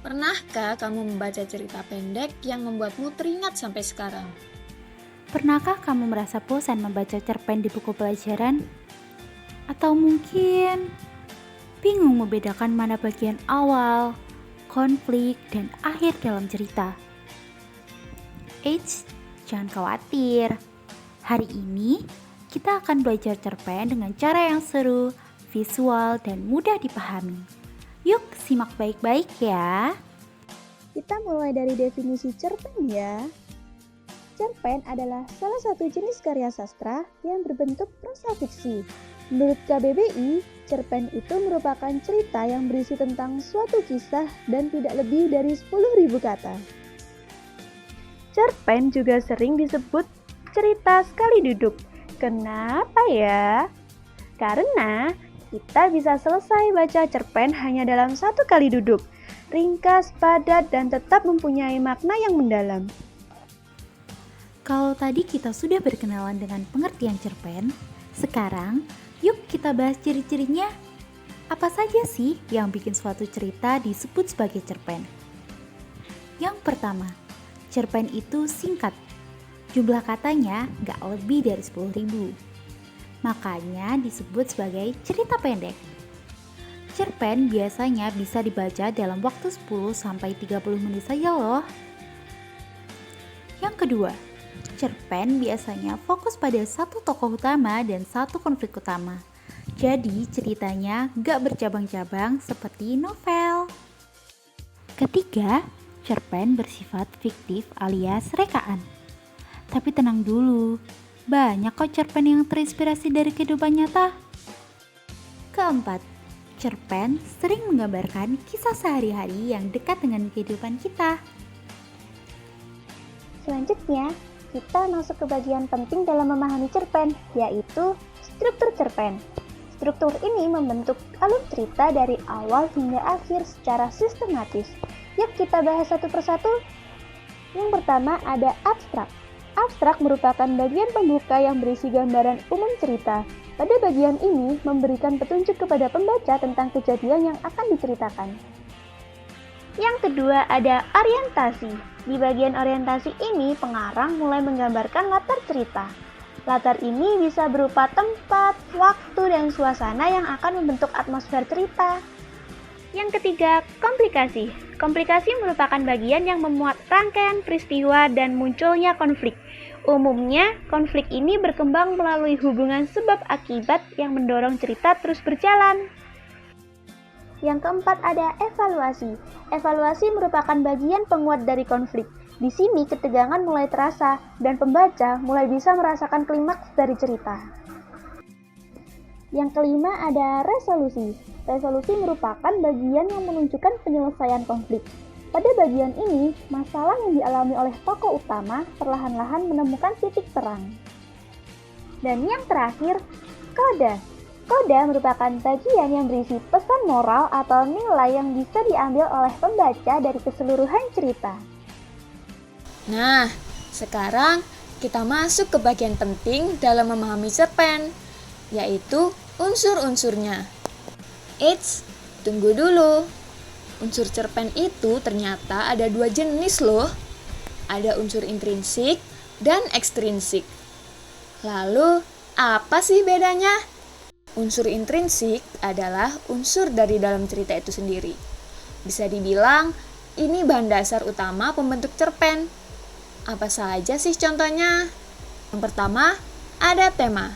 Pernahkah kamu membaca cerita pendek yang membuatmu teringat sampai sekarang? Pernahkah kamu merasa bosan membaca cerpen di buku pelajaran? Atau mungkin bingung membedakan mana bagian awal, konflik, dan akhir dalam cerita? Eits, jangan khawatir. Hari ini kita akan belajar cerpen dengan cara yang seru, visual, dan mudah dipahami. Yuk simak baik-baik ya. Kita mulai dari definisi cerpen ya. Cerpen adalah salah satu jenis karya sastra yang berbentuk prosa fiksi. Menurut KBBI, cerpen itu merupakan cerita yang berisi tentang suatu kisah dan tidak lebih dari 10.000 kata. Cerpen juga sering disebut cerita sekali duduk. Kenapa ya? Karena kita bisa selesai baca cerpen hanya dalam satu kali duduk. Ringkas, padat, dan tetap mempunyai makna yang mendalam. Kalau tadi kita sudah berkenalan dengan pengertian cerpen, sekarang yuk kita bahas ciri-cirinya. Apa saja sih yang bikin suatu cerita disebut sebagai cerpen? Yang pertama, cerpen itu singkat. Jumlah katanya nggak lebih dari 10.000. Makanya disebut sebagai cerita pendek. Cerpen biasanya bisa dibaca dalam waktu 10-30 menit saja loh. Yang kedua, cerpen biasanya fokus pada satu tokoh utama dan satu konflik utama. Jadi ceritanya gak bercabang-cabang seperti novel. Ketiga, cerpen bersifat fiktif alias rekaan. Tapi tenang dulu, banyak kok cerpen yang terinspirasi dari kehidupan nyata. Keempat, cerpen sering menggambarkan kisah sehari-hari yang dekat dengan kehidupan kita. Selanjutnya, kita masuk ke bagian penting dalam memahami cerpen, yaitu struktur cerpen. Struktur ini membentuk alur cerita dari awal hingga akhir secara sistematis. Yuk kita bahas satu persatu. Yang pertama ada abstrak. Abstrak merupakan bagian pembuka yang berisi gambaran umum cerita. Pada bagian ini memberikan petunjuk kepada pembaca tentang kejadian yang akan diceritakan. Yang kedua ada orientasi. Di bagian orientasi ini pengarang mulai menggambarkan latar cerita. Latar ini bisa berupa tempat, waktu, dan suasana yang akan membentuk atmosfer cerita. Yang ketiga, komplikasi. Komplikasi merupakan bagian yang memuat rangkaian peristiwa dan munculnya konflik. Umumnya, konflik ini berkembang melalui hubungan sebab akibat yang mendorong cerita terus berjalan. Yang keempat ada evaluasi. Evaluasi merupakan bagian penguat dari konflik. Di sini ketegangan mulai terasa dan pembaca mulai bisa merasakan klimaks dari cerita. Yang kelima ada resolusi. Resolusi merupakan bagian yang menunjukkan penyelesaian konflik. Pada bagian ini, masalah yang dialami oleh tokoh utama perlahan-lahan menemukan titik terang. Dan yang terakhir, koda. Koda merupakan bagian yang berisi pesan moral atau nilai yang bisa diambil oleh pembaca dari keseluruhan cerita. Nah, sekarang kita masuk ke bagian penting dalam memahami cerpen, yaitu unsur-unsurnya. Eits, tunggu dulu. Unsur cerpen itu ternyata ada 2 jenis loh. Ada unsur intrinsik dan ekstrinsik. Lalu, apa sih bedanya? Unsur intrinsik adalah unsur dari dalam cerita itu sendiri. Bisa dibilang, ini bahan dasar utama pembentuk cerpen. Apa saja sih contohnya? Yang pertama, ada tema.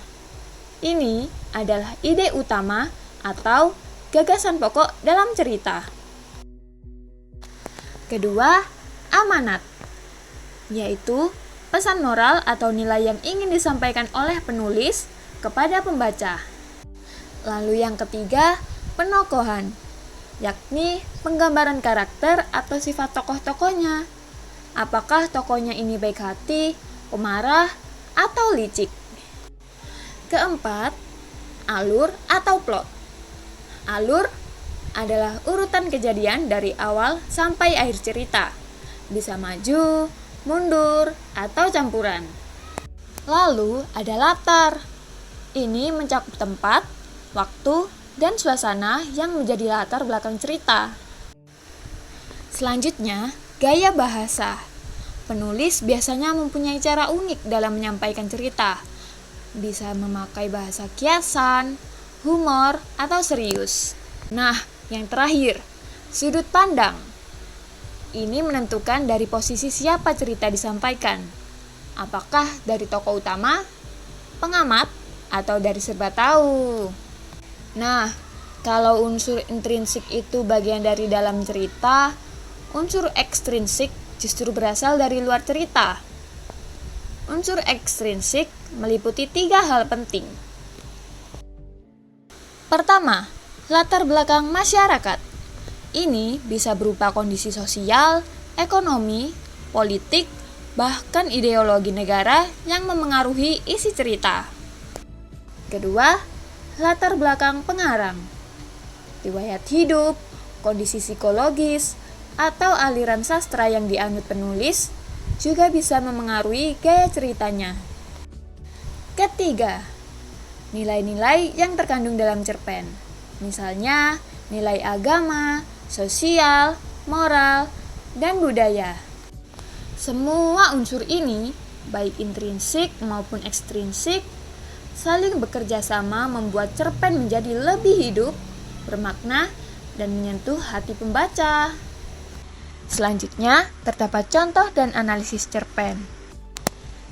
Ini adalah ide utama atau gagasan pokok dalam cerita. Kedua, amanat, yaitu pesan moral atau nilai yang ingin disampaikan oleh penulis kepada pembaca. Lalu yang ketiga, penokohan, yakni penggambaran karakter atau sifat tokoh-tokohnya. Apakah tokohnya ini baik hati, pemarah, atau licik? Keempat, alur atau plot. Alur adalah urutan kejadian dari awal sampai akhir cerita. Bisa maju, mundur, atau campuran. Lalu ada latar. Ini mencakup tempat, waktu, dan suasana yang menjadi latar belakang cerita. Selanjutnya, gaya bahasa. Penulis biasanya mempunyai cara unik dalam menyampaikan cerita. Bisa memakai bahasa kiasan, humor, atau serius. Nah, yang terakhir, sudut pandang. Ini menentukan dari posisi siapa cerita disampaikan. Apakah dari tokoh utama, pengamat, atau dari serba tahu? Nah, kalau unsur intrinsik itu bagian dari dalam cerita, unsur ekstrinsik justru berasal dari luar cerita. Unsur ekstrinsik meliputi 3 hal penting. Pertama, latar belakang masyarakat. Ini bisa berupa kondisi sosial, ekonomi, politik, bahkan ideologi negara yang memengaruhi isi cerita. Kedua, latar belakang pengarang. Riwayat hidup, kondisi psikologis, atau aliran sastra yang dianut penulis juga bisa memengaruhi gaya ceritanya. Ketiga, nilai-nilai yang terkandung dalam cerpen. Misalnya, nilai agama, sosial, moral, dan budaya. Semua unsur ini, baik intrinsik maupun ekstrinsik, saling bekerja sama membuat cerpen menjadi lebih hidup, bermakna, dan menyentuh hati pembaca. Selanjutnya, terdapat contoh dan analisis cerpen.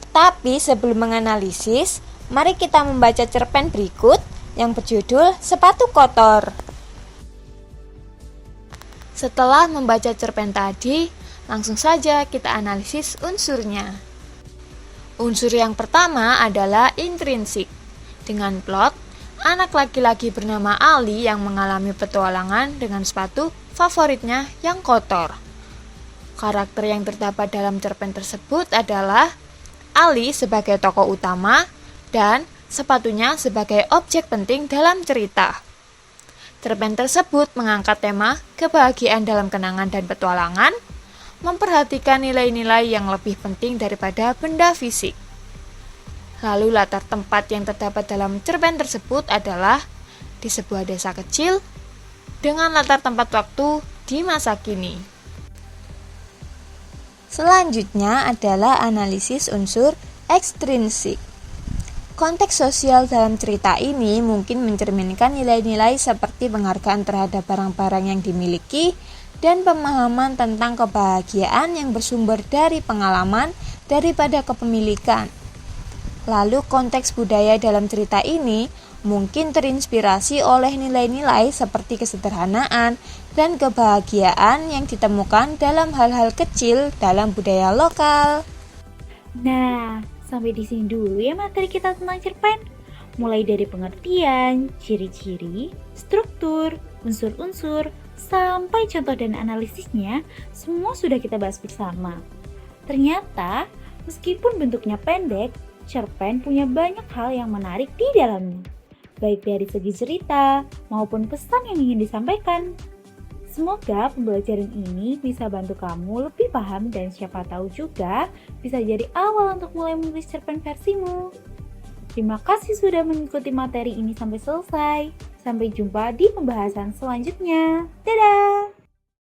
Tapi sebelum menganalisis, mari kita membaca cerpen berikut yang berjudul Sepatu Kotor. Setelah membaca cerpen tadi, langsung saja kita analisis unsurnya. Unsur yang pertama adalah intrinsik. Dengan plot, anak laki-laki bernama Ali yang mengalami petualangan dengan sepatu favoritnya yang kotor. Karakter yang terdapat dalam cerpen tersebut adalah Ali sebagai tokoh utama dan sepatunya sebagai objek penting dalam cerita. Cerpen tersebut mengangkat tema kebahagiaan dalam kenangan dan petualangan, memperhatikan nilai-nilai yang lebih penting daripada benda fisik. Lalu latar tempat yang terdapat dalam cerpen tersebut adalah di sebuah desa kecil dengan latar tempat waktu di masa kini. Selanjutnya adalah analisis unsur ekstrinsik. Konteks sosial dalam cerita ini mungkin mencerminkan nilai-nilai seperti penghargaan terhadap barang-barang yang dimiliki dan pemahaman tentang kebahagiaan yang bersumber dari pengalaman daripada kepemilikan. Lalu konteks budaya dalam cerita ini mungkin terinspirasi oleh nilai-nilai seperti kesederhanaan dan kebahagiaan yang ditemukan dalam hal-hal kecil dalam budaya lokal. Nah, sampai di sini dulu ya materi kita tentang cerpen. Mulai dari pengertian, ciri-ciri, struktur, unsur-unsur, sampai contoh dan analisisnya, semua sudah kita bahas bersama. Ternyata, meskipun bentuknya pendek, cerpen punya banyak hal yang menarik di dalamnya, baik dari segi cerita maupun pesan yang ingin disampaikan. Semoga pembelajaran ini bisa bantu kamu lebih paham dan siapa tahu juga bisa jadi awal untuk mulai menulis cerpen versimu. Terima kasih sudah mengikuti materi ini sampai selesai. Sampai jumpa di pembahasan selanjutnya. Dadah!